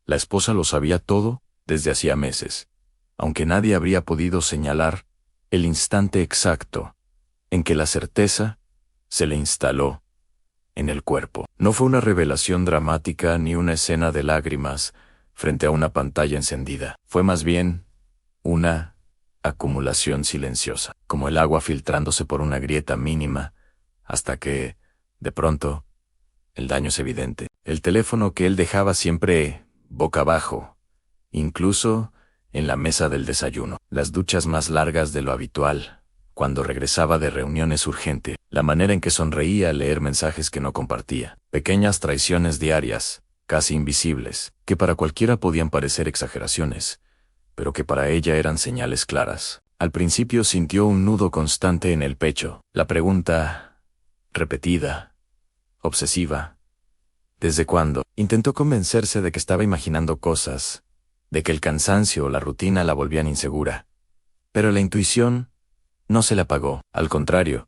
La esposa lo sabía todo desde hacía meses, aunque nadie habría podido señalar el instante exacto en que la certeza se le instaló en el cuerpo. No fue una revelación dramática ni una escena de lágrimas frente a una pantalla encendida. Fue más bien una acumulación silenciosa, como el agua filtrándose por una grieta mínima, hasta que, de pronto, el daño es evidente. El teléfono que él dejaba siempre boca abajo, incluso en la mesa del desayuno. Las duchas más largas de lo habitual, cuando regresaba de reuniones urgentes. La manera en que sonreía al leer mensajes que no compartía. Pequeñas traiciones diarias, casi invisibles, que para cualquiera podían parecer exageraciones, pero que para ella eran señales claras. Al principio sintió un nudo constante en el pecho. La pregunta, repetida, obsesiva. ¿Desde cuándo? Intentó convencerse de que estaba imaginando cosas, de que el cansancio o la rutina la volvían insegura. Pero la intuición no se la apagó. Al contrario,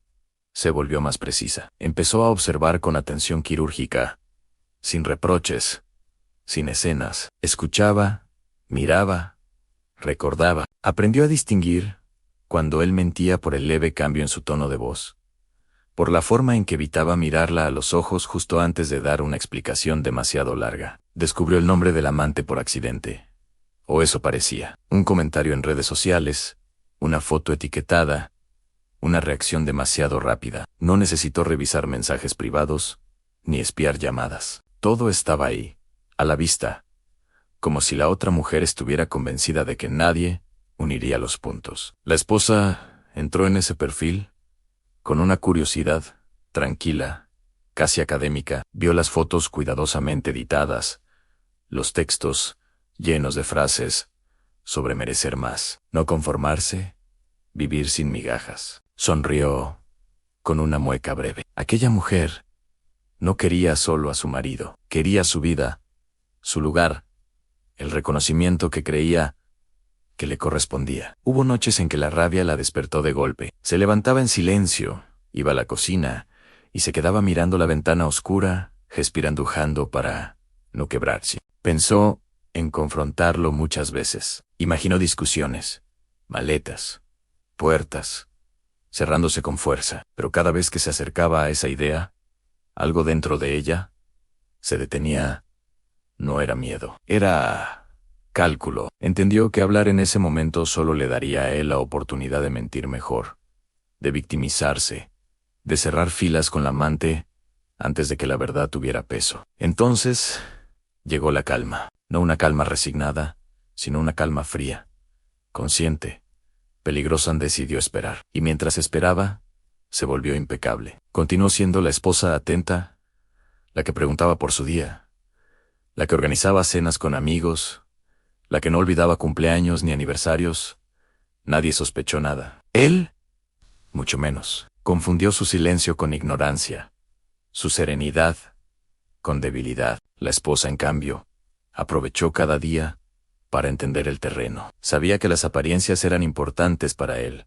se volvió más precisa. Empezó a observar con atención quirúrgica, sin reproches, sin escenas. Escuchaba, miraba, recordaba. Aprendió a distinguir cuando él mentía por el leve cambio en su tono de voz, por la forma en que evitaba mirarla a los ojos justo antes de dar una explicación demasiado larga. Descubrió el nombre del amante por accidente. O eso parecía. Un comentario en redes sociales, una foto etiquetada, una reacción demasiado rápida. No necesitó revisar mensajes privados, ni espiar llamadas. Todo estaba ahí, a la vista, como si la otra mujer estuviera convencida de que nadie uniría los puntos. La esposa entró en ese perfil con una curiosidad tranquila, casi académica. Vio las fotos cuidadosamente editadas, los textos llenos de frases sobre merecer más, no conformarse, vivir sin migajas. Sonrió con una mueca breve. Aquella mujer no quería solo a su marido, quería su vida, su lugar, el reconocimiento que creía que le correspondía. Hubo noches en que la rabia la despertó de golpe. Se levantaba en silencio, iba a la cocina y se quedaba mirando la ventana oscura, respirando para no quebrarse. Pensó en confrontarlo muchas veces. Imaginó discusiones, maletas, puertas, cerrándose con fuerza, pero cada vez que se acercaba a esa idea, algo dentro de ella se detenía. No era miedo, era cálculo. Entendió que hablar en ese momento solo le daría a él la oportunidad de mentir mejor, de victimizarse, de cerrar filas con la amante antes de que la verdad tuviera peso. Entonces llegó la calma, no una calma resignada, sino una calma fría, consciente. Peligrosa. Decidió esperar, y mientras esperaba, se volvió impecable. Continuó siendo la esposa atenta, la que preguntaba por su día, la que organizaba cenas con amigos, la que no olvidaba cumpleaños ni aniversarios. Nadie sospechó nada. Él, mucho menos. Confundió su silencio con ignorancia, su serenidad con debilidad. La esposa, en cambio, aprovechó cada día para entender el terreno. Sabía que las apariencias eran importantes para él,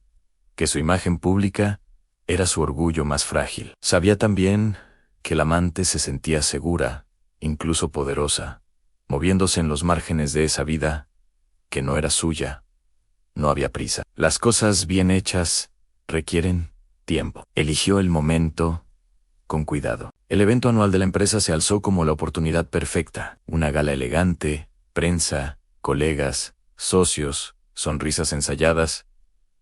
que su imagen pública era su orgullo más frágil. Sabía también que la amante se sentía segura, incluso poderosa, moviéndose en los márgenes de esa vida que no era suya. No había prisa. Las cosas bien hechas requieren tiempo. Eligió el momento con cuidado. El evento anual de la empresa se alzó como la oportunidad perfecta. Una gala elegante, prensa, colegas, socios, sonrisas ensayadas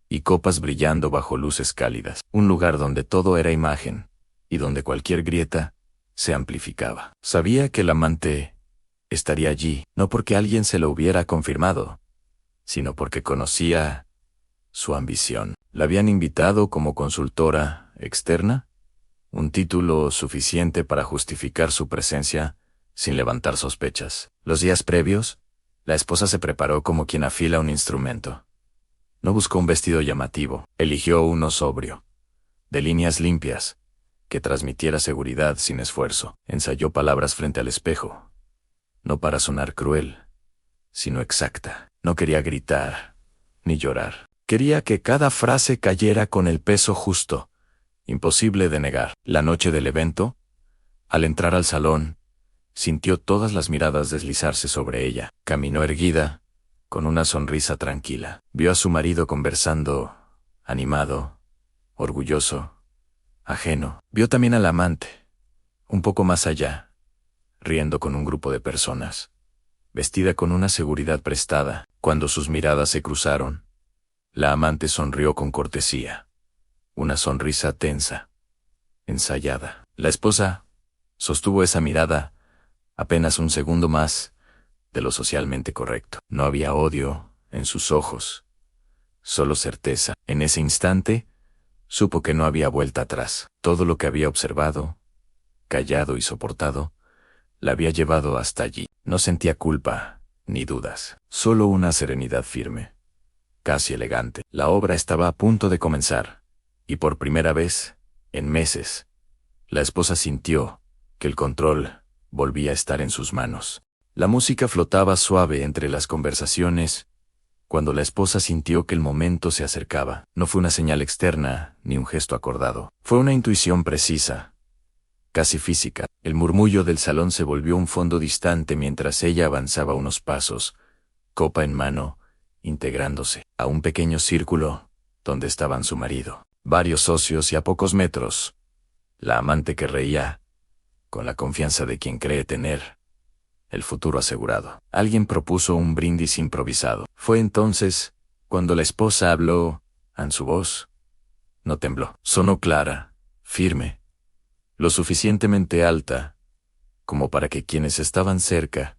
y copas brillando bajo luces cálidas. Un lugar donde todo era imagen y donde cualquier grieta se amplificaba. Sabía que el amante estaría allí, no porque alguien se lo hubiera confirmado, sino porque conocía su ambición. La habían invitado como consultora externa, un título suficiente para justificar su presencia sin levantar sospechas. Los días previos, la esposa se preparó como quien afila un instrumento. No buscó un vestido llamativo, eligió uno sobrio, de líneas limpias, que transmitiera seguridad sin esfuerzo. Ensayó palabras frente al espejo, no para sonar cruel, sino exacta. No quería gritar, ni llorar. Quería que cada frase cayera con el peso justo, imposible de negar. La noche del evento, al entrar al salón, Sintió todas las miradas deslizarse sobre ella. Caminó erguida, con una sonrisa tranquila. Vio a su marido conversando, animado, orgulloso, ajeno. Vio también al amante, un poco más allá, riendo con un grupo de personas, vestida con una seguridad prestada. Cuando sus miradas se cruzaron, la amante sonrió con cortesía, una sonrisa tensa, ensayada. La esposa sostuvo esa mirada apenas un segundo más de lo socialmente correcto. No había odio en sus ojos, solo certeza. En ese instante, supo que no había vuelta atrás. Todo lo que había observado, callado y soportado, la había llevado hasta allí. No sentía culpa ni dudas, solo una serenidad firme, casi elegante. La obra estaba a punto de comenzar, y por primera vez, en meses, la esposa sintió que el control volvía a estar en sus manos. La música flotaba suave entre las conversaciones, cuando la esposa sintió que el momento se acercaba. No fue una señal externa, ni un gesto acordado. Fue una intuición precisa, casi física. El murmullo del salón se volvió un fondo distante mientras ella avanzaba unos pasos, copa en mano, integrándose a un pequeño círculo donde estaban su marido, varios socios y a pocos metros, la amante que reía, con la confianza de quien cree tener el futuro asegurado. Alguien propuso un brindis improvisado. Fue entonces cuando la esposa habló, su voz no tembló. Sonó clara, firme, lo suficientemente alta como para que quienes estaban cerca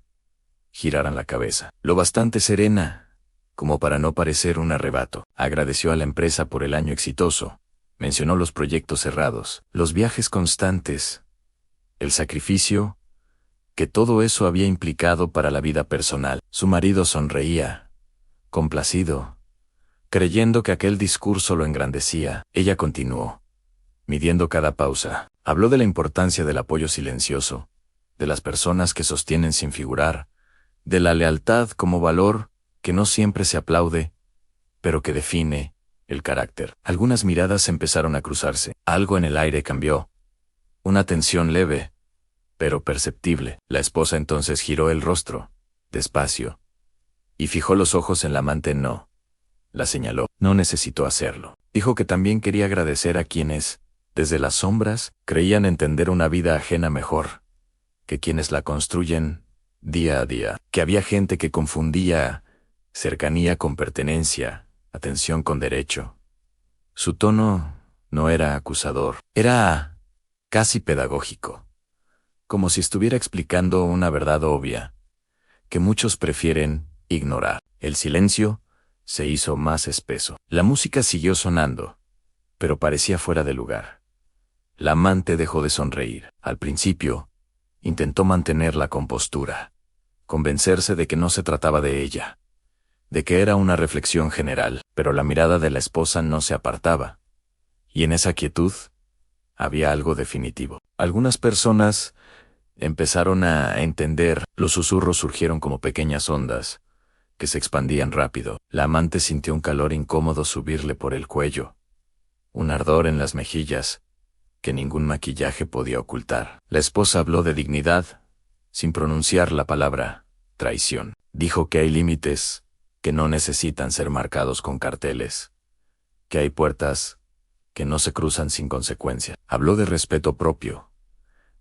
giraran la cabeza, lo bastante serena como para no parecer un arrebato. Agradeció a la empresa por el año exitoso, mencionó los proyectos cerrados, los viajes constantes, el sacrificio que todo eso había implicado para la vida personal. Su marido sonreía, complacido, creyendo que aquel discurso lo engrandecía. Ella continuó, midiendo cada pausa. Habló de la importancia del apoyo silencioso, de las personas que sostienen sin figurar, de la lealtad como valor que no siempre se aplaude, pero que define el carácter. Algunas miradas empezaron a cruzarse. Algo en el aire cambió. Una tensión leve, pero perceptible. La esposa entonces giró el rostro, despacio, y fijó los ojos en la amante. No, la señaló. No necesitó hacerlo. Dijo que también quería agradecer a quienes, desde las sombras, creían entender una vida ajena mejor que quienes la construyen día a día. Que había gente que confundía cercanía con pertenencia, atención con derecho. Su tono no era acusador, era casi pedagógico, como si estuviera explicando una verdad obvia, que muchos prefieren ignorar. El silencio se hizo más espeso. La música siguió sonando, pero parecía fuera de lugar. La amante dejó de sonreír. Al principio, intentó mantener la compostura, convencerse de que no se trataba de ella, de que era una reflexión general, pero la mirada de la esposa no se apartaba, y en esa quietud había algo definitivo. Algunas personas empezaron a entender. Los susurros surgieron como pequeñas ondas, que se expandían rápido. La amante sintió un calor incómodo subirle por el cuello, un ardor en las mejillas, que ningún maquillaje podía ocultar. La esposa habló de dignidad, sin pronunciar la palabra traición. Dijo que hay límites que no necesitan ser marcados con carteles, que hay puertas que no se cruzan sin consecuencia. Habló de respeto propio,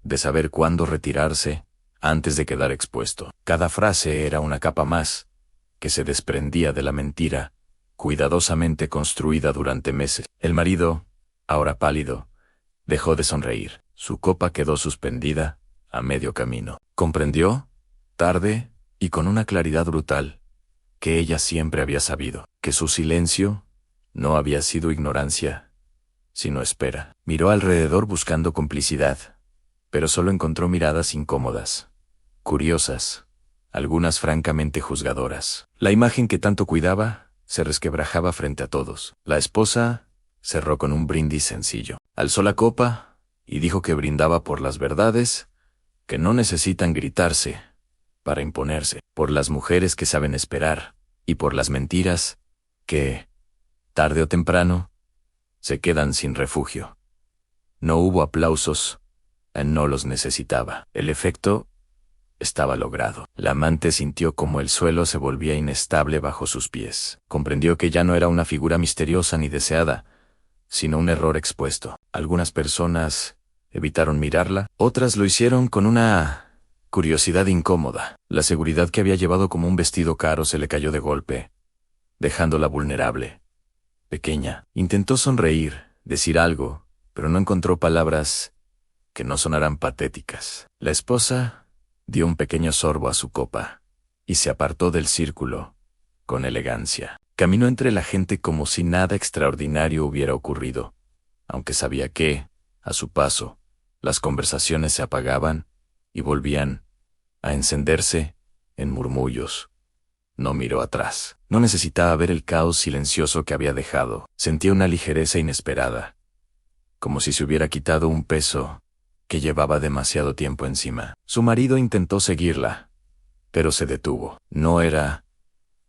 de saber cuándo retirarse antes de quedar expuesto. Cada frase era una capa más, que se desprendía de la mentira, cuidadosamente construida durante meses. El marido, ahora pálido, dejó de sonreír. Su copa quedó suspendida, a medio camino. Comprendió, tarde, y con una claridad brutal, que ella siempre había sabido, que su silencio no había sido ignorancia, sino espera. Miró alrededor buscando complicidad, pero solo encontró miradas incómodas, curiosas, algunas francamente juzgadoras. La imagen que tanto cuidaba se resquebrajaba frente a todos. La esposa cerró con un brindis sencillo. Alzó la copa y dijo que brindaba por las verdades que no necesitan gritarse para imponerse, por las mujeres que saben esperar y por las mentiras que, tarde o temprano, se quedan sin refugio. No hubo aplausos, no los necesitaba. El efecto Estaba logrado. La amante sintió como el suelo se volvía inestable bajo sus pies. Comprendió que ya no era una figura misteriosa ni deseada, sino un error expuesto. Algunas personas evitaron mirarla, otras lo hicieron con una curiosidad incómoda. La seguridad que había llevado como un vestido caro se le cayó de golpe, dejándola vulnerable. Pequeña. Intentó sonreír, decir algo, pero no encontró palabras que no sonaran patéticas. La esposa dio un pequeño sorbo a su copa y se apartó del círculo con elegancia. Caminó entre la gente como si nada extraordinario hubiera ocurrido, aunque sabía que, a su paso, las conversaciones se apagaban y volvían a encenderse en murmullos. No miró atrás. No necesitaba ver el caos silencioso que había dejado. Sentía una ligereza inesperada, como si se hubiera quitado un peso que llevaba demasiado tiempo encima. Su marido intentó seguirla, pero se detuvo. No era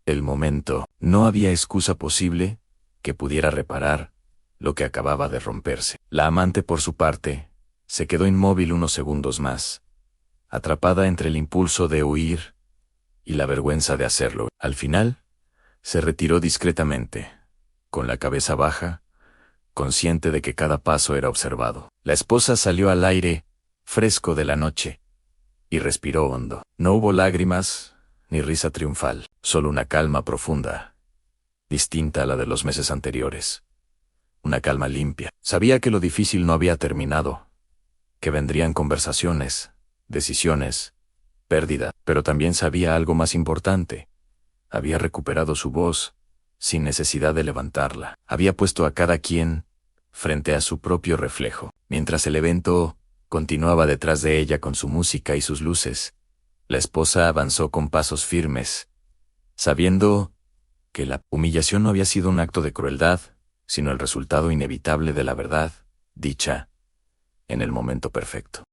el momento. No había excusa posible que pudiera reparar lo que acababa de romperse. La amante, por su parte, se quedó inmóvil unos segundos más, atrapada entre el impulso de huir y la vergüenza de hacerlo. Al final, se retiró discretamente, con la cabeza baja, consciente de que cada paso era observado. La esposa salió al aire fresco de la noche y respiró hondo. No hubo lágrimas ni risa triunfal, solo una calma profunda, distinta a la de los meses anteriores. Una calma limpia. Sabía que lo difícil no había terminado, que vendrían conversaciones, decisiones, pérdida, pero también sabía algo más importante. Había recuperado su voz, sin necesidad de levantarla. Había puesto a cada quien frente a su propio reflejo. Mientras el evento continuaba detrás de ella con su música y sus luces, la esposa avanzó con pasos firmes, sabiendo que la humillación no había sido un acto de crueldad, sino el resultado inevitable de la verdad, dicha en el momento perfecto.